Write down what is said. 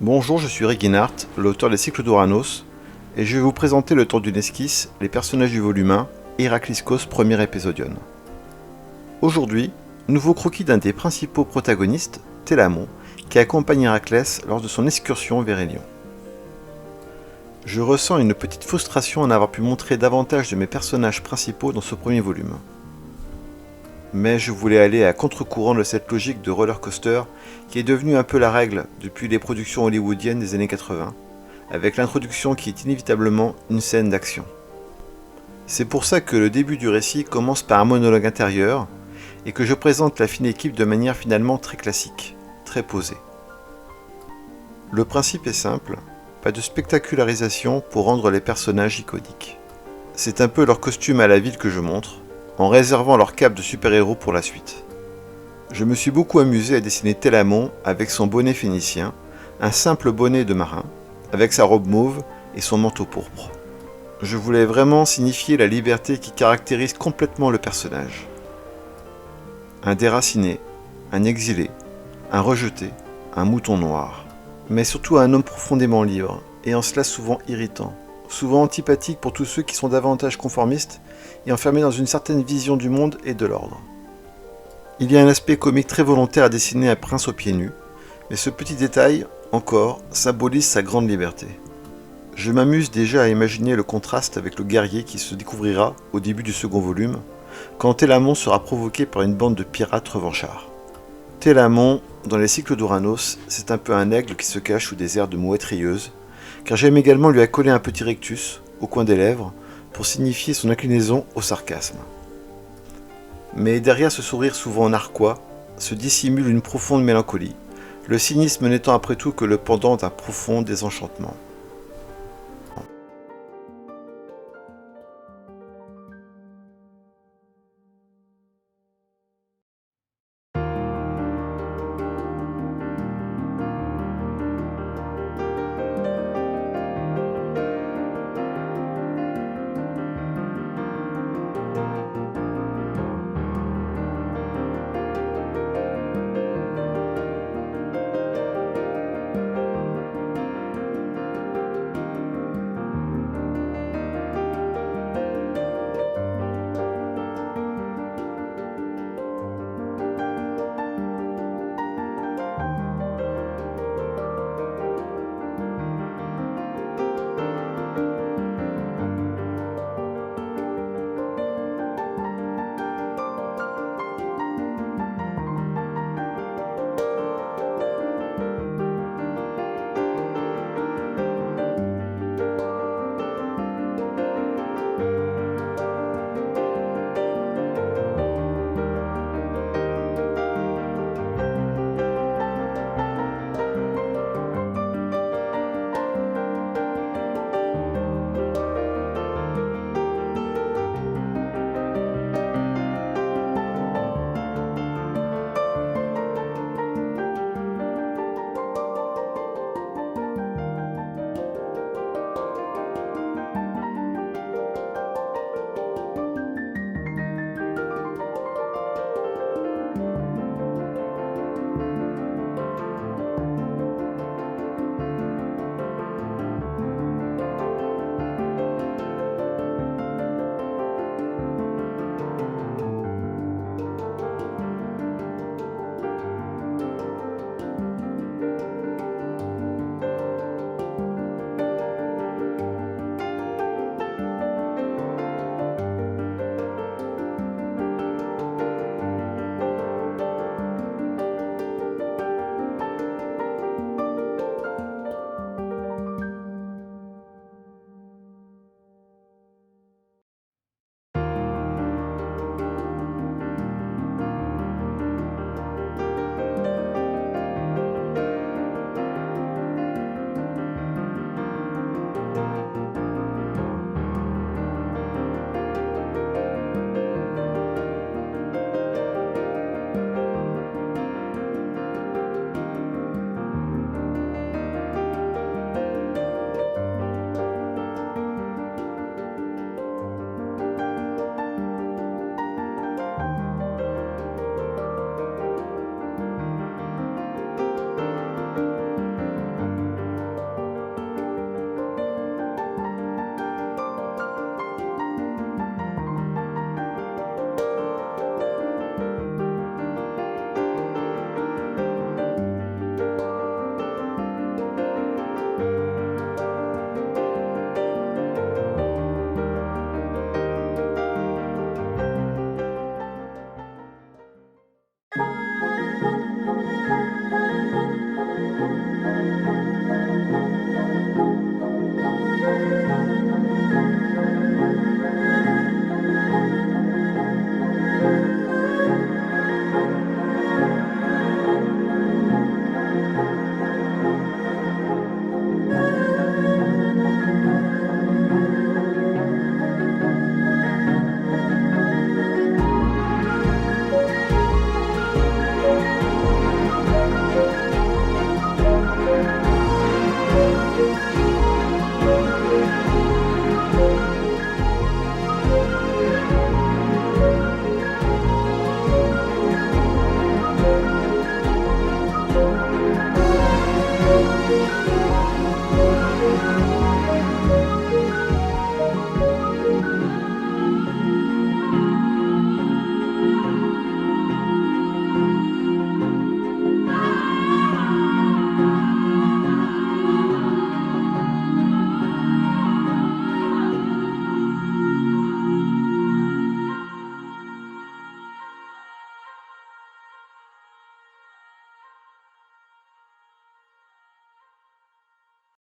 Bonjour, je suis Reginart, l'auteur des Cycles d'Ouranos, et je vais vous présenter le temps d'une esquisse, les personnages du volume 1, Héracliskos premier épisodion. Aujourd'hui, nouveau croquis d'un des principaux protagonistes, Télamon, qui accompagne Héraclès lors de son excursion vers Hélion. Je ressens une petite frustration à n'avoir pu montrer davantage de mes personnages principaux dans ce premier volume. Mais je voulais aller à contre-courant de cette logique de roller coaster qui est devenue un peu la règle depuis les productions hollywoodiennes des années 80, avec l'introduction qui est inévitablement une scène d'action. C'est pour ça que le début du récit commence par un monologue intérieur et que je présente la fine équipe de manière finalement très classique, très posée. Le principe est simple, pas de spectacularisation pour rendre les personnages iconiques. C'est un peu leur costume à la ville que je montre, en réservant leur cape de super-héros pour la suite. Je me suis beaucoup amusé à dessiner Télamon avec son bonnet phénicien, un simple bonnet de marin, avec sa robe mauve et son manteau pourpre. Je voulais vraiment signifier la liberté qui caractérise complètement le personnage. Un déraciné, un exilé, un rejeté, un mouton noir, mais surtout un homme profondément libre, et en cela souvent irritant, souvent antipathique pour tous ceux qui sont davantage conformistes et enfermés dans une certaine vision du monde et de l'ordre. Il y a un aspect comique très volontaire à dessiner un prince aux pieds nus, mais ce petit détail, encore, symbolise sa grande liberté. Je m'amuse déjà à imaginer le contraste avec le guerrier qui se découvrira au début du second volume, quand Télamon sera provoqué par une bande de pirates revanchards. Télamon, dans les cycles d'Ouranos, c'est un peu un aigle qui se cache sous des airs de mouette rieuse, car j'aime également lui accoler un petit rectus au coin des lèvres pour signifier son inclinaison au sarcasme. Mais derrière ce sourire souvent narquois se dissimule une profonde mélancolie, le cynisme n'étant après tout que le pendant d'un profond désenchantement.